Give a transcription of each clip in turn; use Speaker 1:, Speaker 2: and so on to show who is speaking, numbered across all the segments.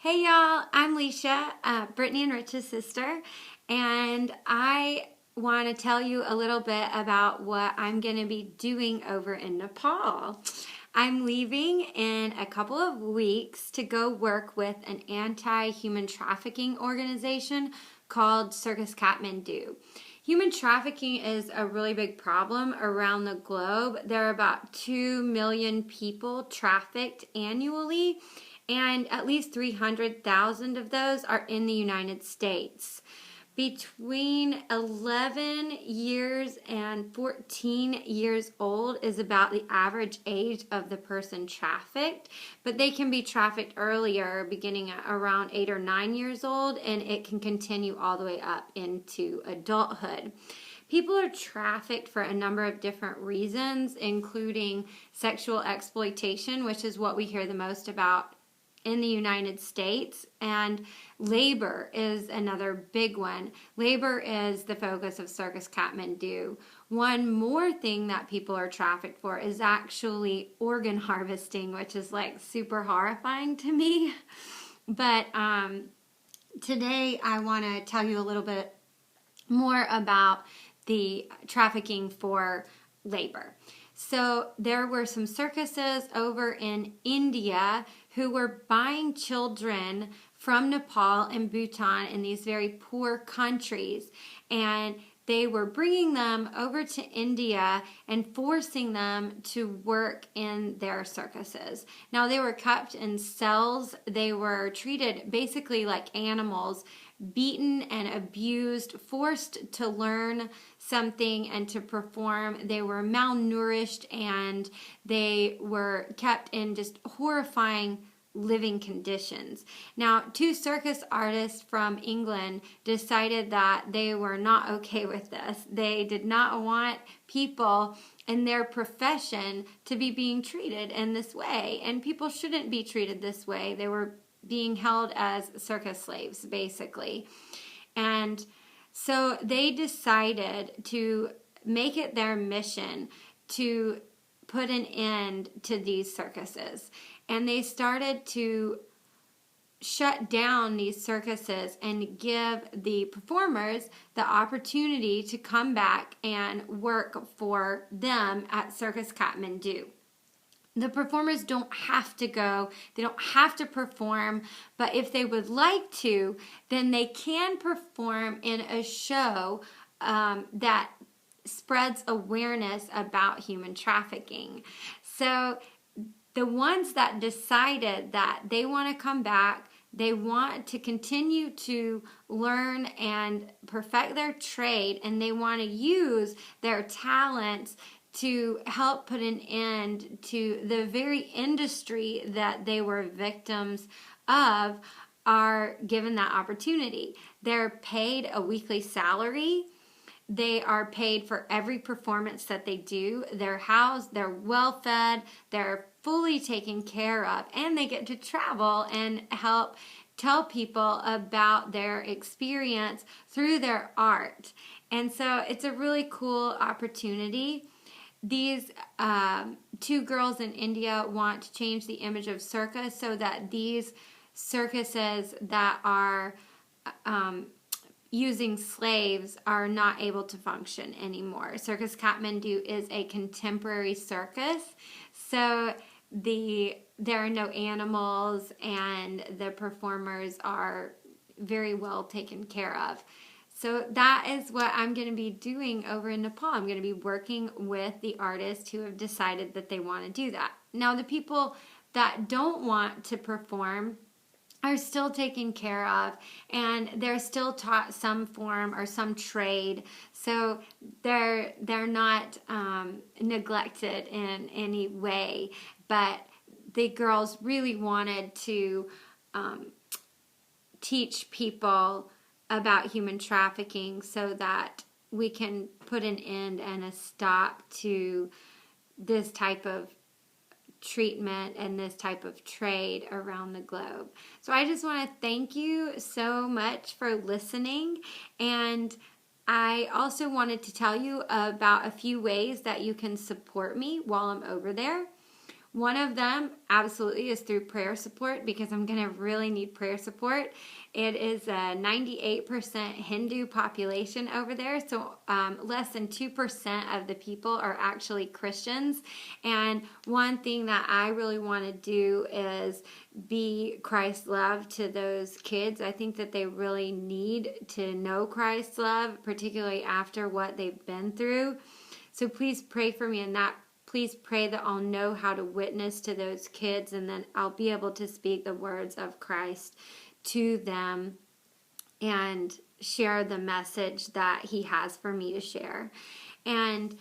Speaker 1: Hey y'all, I'm Leisha, Brittany and Rich's sister, and I want to tell you a little bit about what I'm going to be doing over in Nepal. I'm leaving in a couple of weeks to go work with an anti-human trafficking organization called Circus Kathmandu. Human trafficking is a really big problem around the globe. There are about 2 million people trafficked annually, and at least 300,000 of those are in the United States. Between 11 years and 14 years old is about the average age of the person trafficked, but they can be trafficked earlier, beginning at around 8 or 9 years old, and it can continue all the way up into adulthood. People are trafficked for a number of different reasons, including sexual exploitation, which is what we hear the most about in the United States, and labor is another big one. Labor is the focus of Circus Kathmandu. One more thing that people are trafficked for is actually organ harvesting, which is like super horrifying to me. But today I want to tell you a little bit more about the trafficking for labor. So there were some circuses over in India who were buying children from Nepal and Bhutan in these very poor countries, and they were bringing them over to India and forcing them to work in their circuses. Now, they were kept in cells. They were treated basically like animals, beaten and abused, forced to learn something and to perform. They were malnourished, and they were kept in just horrifying living conditions. Now, 2 circus artists from England decided that they were not okay with this. They did not want people in their profession to be being treated in this way, and people shouldn't be treated this way. They were being held as circus slaves, basically. And so they decided to make it their mission to put an end to these circuses. And they started to shut down these circuses and give the performers the opportunity to come back and work for them at Circus Kathmandu. The performers don't have to go, they don't have to perform, but if they would like to, then they can perform in a show that spreads awareness about human trafficking. So the ones that decided that they want to come back, they want to continue to learn and perfect their trade, and they want to use their talents to help put an end to the very industry that they were victims of, are given that opportunity. They're paid a weekly salary. They are paid for every performance that they do. They're housed, they're well fed, they're fully taken care of, and they get to travel and help tell people about their experience through their art. And so it's a really cool opportunity. These 2 girls in India want to change the image of circus so that these circuses that are using slaves are not able to function anymore. Circus Kathmandu is a contemporary circus, so there are no animals, and the performers are very well taken care of. So that is what I'm going to be doing over in Nepal. I'm going to be working with the artists who have decided that they want to do that. Now, the people that don't want to perform are still taken care of, and they're still taught some form or some trade, so they're not neglected in any way. But the girls really wanted to teach people about human trafficking so that we can put an end and a stop to this type of treatment and this type of trade around the globe. So I just want to thank you so much for listening, and I also wanted to tell you about a few ways that you can support me while I'm over there. One of them absolutely is through prayer support, because I'm going to really need prayer support. It is a 98% Hindu population over there, so less than 2% of the people are actually Christians. And one thing that I really want to do is be Christ's love to those kids. I think that they really need to know Christ's love, particularly after what they've been through. So please pray for me in that. Please pray that I'll know how to witness to those kids, and then I'll be able to speak the words of Christ to them and share the message that he has for me to share. And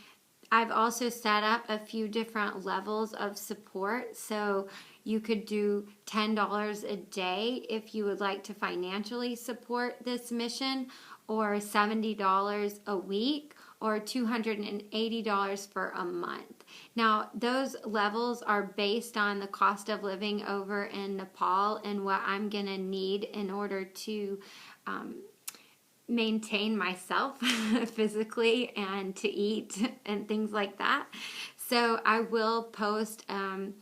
Speaker 1: I've also set up a few different levels of support. So you could do $10 a day if you would like to financially support this mission, or $70 a week, or $280 for a month. Now, those levels are based on the cost of living over in Nepal and what I'm going to need in order to maintain myself physically and to eat and things like that. So I will post on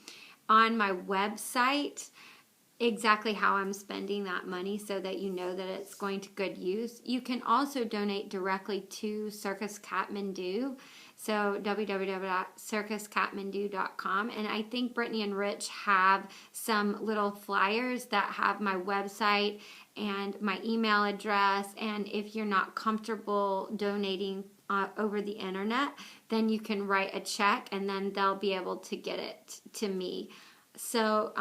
Speaker 1: my website exactly how I'm spending that money, so that you know that it's going to good use. You can also donate directly to Circus Kathmandu, so www.circuskathmandu.com. And I think Brittany and Rich have some little flyers that have my website and my email address. And if you're not comfortable donating over the internet, then you can write a check and then they'll be able to get it to me. So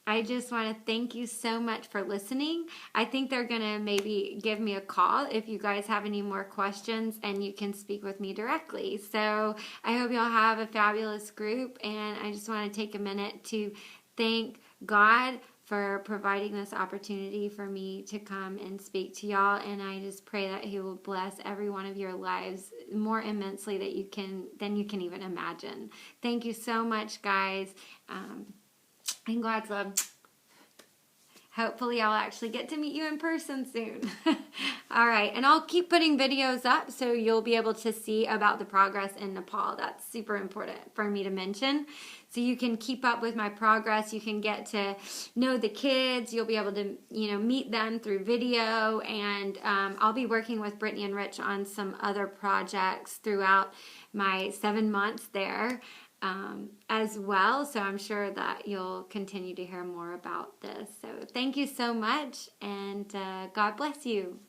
Speaker 1: I just want to thank you so much for listening. I think they're going to maybe give me a call if you guys have any more questions, and you can speak with me directly. So I hope y'all have a fabulous group, and I just want to take a minute to thank God for providing this opportunity for me to come and speak to y'all. And I just pray that he will bless every one of your lives more immensely than you can even imagine. Thank you so much, guys. And God's love. Hopefully I'll actually get to meet you in person soon. All right, and I'll keep putting videos up so you'll be able to see about the progress in Nepal. That's super important for me to mention. So you can keep up with my progress. You can get to know the kids. You'll be able to, meet them through video. And I'll be working with Brittany and Rich on some other projects throughout my 7 months there. As well, so I'm sure that you'll continue to hear more about this. So thank you so much, and God bless you.